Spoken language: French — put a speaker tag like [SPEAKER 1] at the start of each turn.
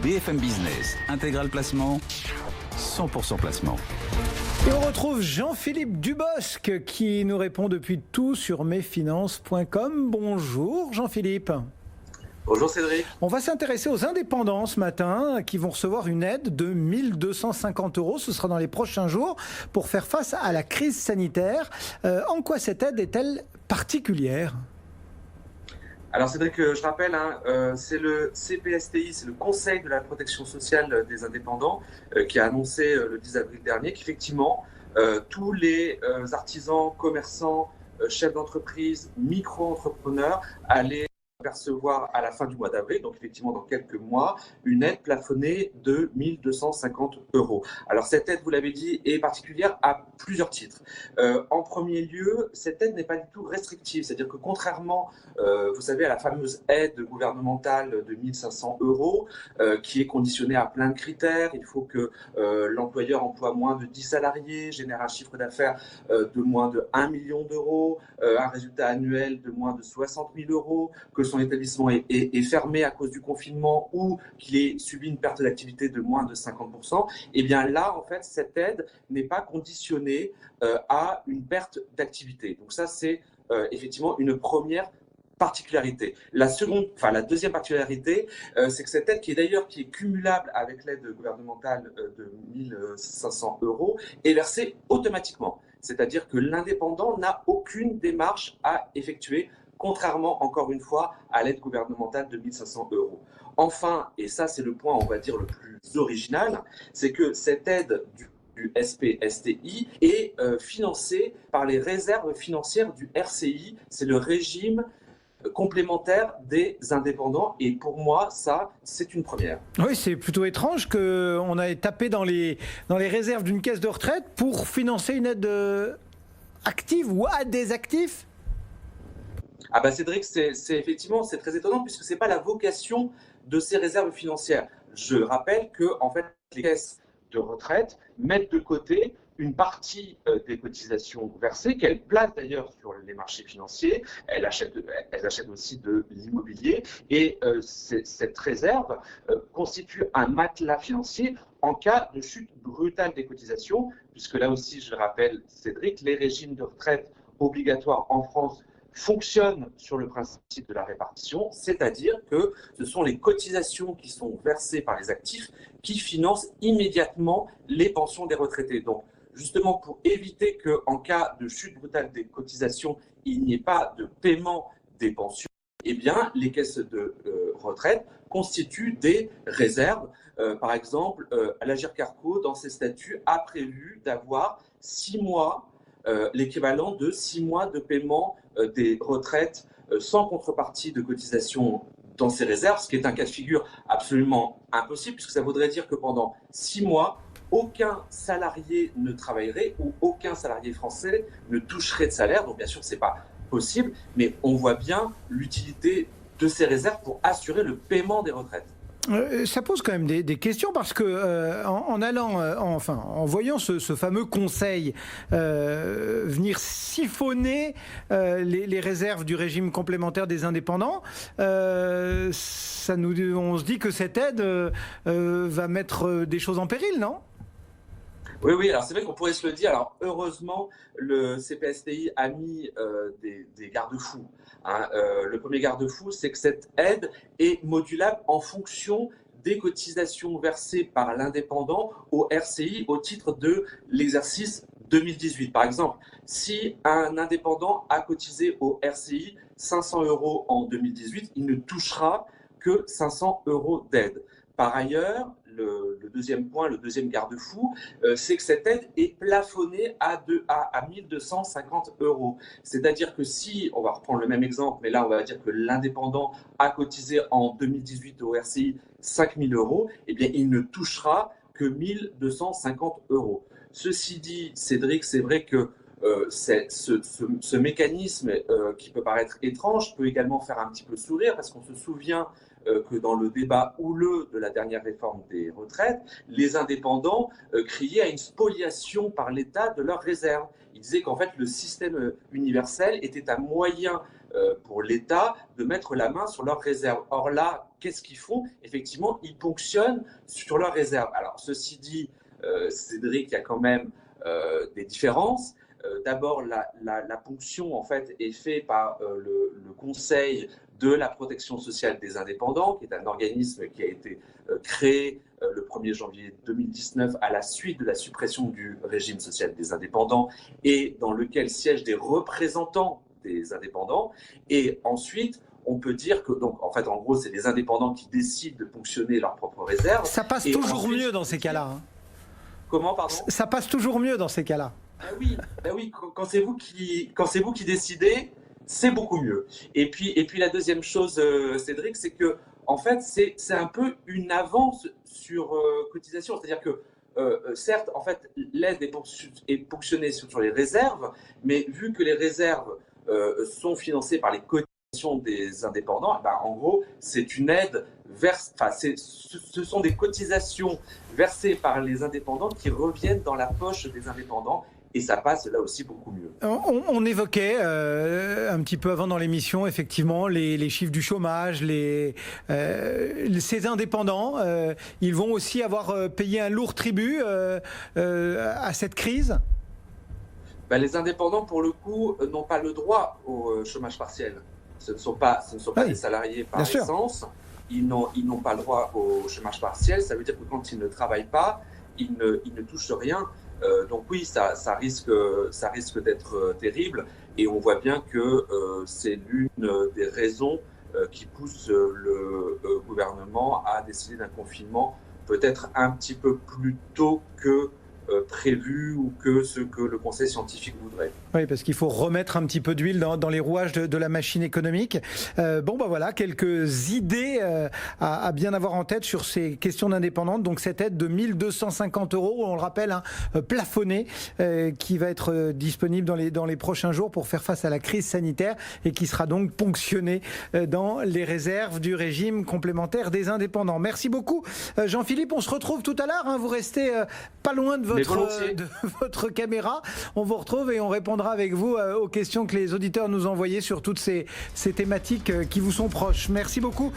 [SPEAKER 1] BFM Business, Intégral Placement, 100% placement.
[SPEAKER 2] Et on retrouve Jean-Philippe Dubosc qui nous répond depuis tout sur mesfinances.com. Bonjour Jean-Philippe.
[SPEAKER 3] Bonjour Cédric.
[SPEAKER 2] On va s'intéresser aux indépendants ce matin qui vont recevoir une aide de 1 250 €. Ce sera dans les prochains jours pour faire face à la crise sanitaire. En quoi cette aide est-elle particulière ?
[SPEAKER 3] Alors Cédric, je rappelle, c'est le CPSTI, c'est le Conseil de la protection sociale des indépendants qui a annoncé le 10 avril dernier qu'effectivement tous les artisans, commerçants, chefs d'entreprise, micro-entrepreneurs allaient percevoir à la fin du mois d'avril, donc effectivement dans quelques mois, une aide plafonnée de 1 250 €. Alors cette aide, vous l'avez dit, est particulière à plusieurs titres. En premier lieu, cette aide n'est pas du tout restrictive, c'est-à-dire que contrairement, vous savez, à la fameuse aide gouvernementale de 1 500 € qui est conditionnée à plein de critères, il faut que l'employeur emploie moins de 10 salariés, génère un chiffre d'affaires de moins de 1 million d'euros, un résultat annuel de moins de 60 000 €, que son établissement est fermé à cause du confinement ou qu'il ait subi une perte d'activité de moins de 50%, et bien là, en fait, cette aide n'est pas conditionnée à une perte d'activité. Donc ça, c'est effectivement une première particularité. La deuxième particularité, c'est que cette aide, qui est cumulable avec l'aide gouvernementale de 1 500 €, est versée automatiquement. C'est-à-dire que l'indépendant n'a aucune démarche à effectuer, contrairement, encore une fois, à l'aide gouvernementale de 1 500 €. Enfin, et ça c'est le point, on va dire, le plus original, c'est que cette aide du SPSTI est financée par les réserves financières du RCI, c'est le régime complémentaire des indépendants, et pour moi, ça, c'est une première.
[SPEAKER 2] Oui, c'est plutôt étrange qu'on ait tapé dans les réserves d'une caisse de retraite pour financer une aide active ou à des actifs.
[SPEAKER 3] Ah bah Cédric, c'est effectivement, c'est très étonnant puisque c'est pas la vocation de ces réserves financières. Je rappelle que en fait les caisses de retraite mettent de côté une partie des cotisations versées, qu'elles placent d'ailleurs sur les marchés financiers. Elles achètent aussi de l'immobilier, et cette réserve constitue un matelas financier en cas de chute brutale des cotisations, puisque là aussi, je rappelle, Cédric, les régimes de retraite obligatoires en France fonctionne sur le principe de la répartition, c'est-à-dire que ce sont les cotisations qui sont versées par les actifs qui financent immédiatement les pensions des retraités. Donc, justement, pour éviter qu'en cas de chute brutale des cotisations, il n'y ait pas de paiement des pensions, eh bien, les caisses de retraite constituent des réserves. Par exemple, l'Agirc Arrco, dans ses statuts, a prévu d'avoir 6 mois, l'équivalent de 6 mois de paiement des retraites sans contrepartie de cotisation dans ces réserves, ce qui est un cas de figure absolument impossible, puisque ça voudrait dire que pendant 6 mois, aucun salarié ne travaillerait ou aucun salarié français ne toucherait de salaire. Donc bien sûr, ce n'est pas possible, mais on voit bien l'utilité de ces réserves pour assurer le paiement des retraites.
[SPEAKER 2] Ça pose quand même des questions parce que en voyant ce fameux conseil venir siphonner les réserves du régime complémentaire des indépendants, on se dit que cette aide va mettre des choses en péril, non ?
[SPEAKER 3] Oui, alors c'est vrai qu'on pourrait se le dire. Alors heureusement, le CPSTI a mis des garde-fous. Le premier garde-fou, c'est que cette aide est modulable en fonction des cotisations versées par l'indépendant au RCI au titre de l'exercice 2018. Par exemple, si un indépendant a cotisé au RCI 500 € en 2018, il ne touchera que 500 € d'aide. Par ailleurs, le deuxième point, le deuxième garde-fou, c'est que cette aide est plafonnée à 1 250 €. C'est-à-dire que si, on va reprendre le même exemple, mais là on va dire que l'indépendant a cotisé en 2018 au RCI 5 000 €, eh bien il ne touchera que 1 250 €. Ceci dit, Cédric, c'est vrai que ce mécanisme qui peut paraître étrange peut également faire un petit peu sourire, parce qu'on se souvient que dans le débat houleux de la dernière réforme des retraites, les indépendants criaient à une spoliation par l'État de leurs réserves. Ils disaient qu'en fait le système universel était un moyen pour l'État de mettre la main sur leurs réserves. Or là, qu'est-ce qu'ils font? Effectivement, ils ponctionnent sur leurs réserves. Alors, ceci dit, Cédric, il y a quand même des différences. D'abord, la ponction en fait est faite par le Conseil de la protection sociale des indépendants, qui est un organisme qui a été créé le 1er janvier 2019 à la suite de la suppression du régime social des indépendants et dans lequel siègent des représentants des indépendants. Et ensuite, on peut dire que, donc, en fait, en gros, c'est les indépendants qui décident de ponctionner leurs propres réserves.
[SPEAKER 2] Ça passe toujours mieux dans ces cas-là. Hein.
[SPEAKER 3] Comment, pardon?
[SPEAKER 2] Ça passe toujours mieux dans ces cas-là.
[SPEAKER 3] Ben oui, quand c'est vous qui décidez, c'est beaucoup mieux. Et puis la deuxième chose, Cédric, c'est que en fait, c'est un peu une avance sur cotisation. C'est-à-dire que certes, en fait, l'aide est ponctionnée sur les réserves, mais vu que les réserves sont financées par les cotisations des indépendants, ben, en gros, c'est une aide ce sont des cotisations versées par les indépendants qui reviennent dans la poche des indépendants. Et ça passe là aussi beaucoup mieux.
[SPEAKER 2] On évoquait un petit peu avant dans l'émission, effectivement, les chiffres du chômage, ces indépendants, ils vont aussi avoir payé un lourd tribut à cette crise.
[SPEAKER 3] Ben, les indépendants, pour le coup, n'ont pas le droit au chômage partiel. Ce ne sont pas des salariés par essence. Ils n'ont pas le droit au chômage partiel. Ça veut dire que quand ils ne travaillent pas, ils ne touchent rien. Donc oui, ça risque d'être terrible et on voit bien que c'est l'une des raisons qui pousse le gouvernement à décider d'un confinement peut-être un petit peu plus tôt que prévu ou que ce que le conseil scientifique voudrait.
[SPEAKER 2] Oui, parce qu'il faut remettre un petit peu d'huile dans les rouages de la machine économique. Bon, ben voilà, quelques idées à bien avoir en tête sur ces questions d'indépendance. Donc cette aide de 1 250 €, on le rappelle, hein, plafonnée, qui va être disponible dans les prochains jours pour faire face à la crise sanitaire et qui sera donc ponctionnée dans les réserves du régime complémentaire des indépendants. Merci beaucoup, Jean-Philippe. On se retrouve tout à l'heure. Hein, vous restez pas loin de votre caméra. On vous retrouve et on répondra avec vous aux questions que les auditeurs nous ont envoyées sur toutes ces thématiques qui vous sont proches. Merci beaucoup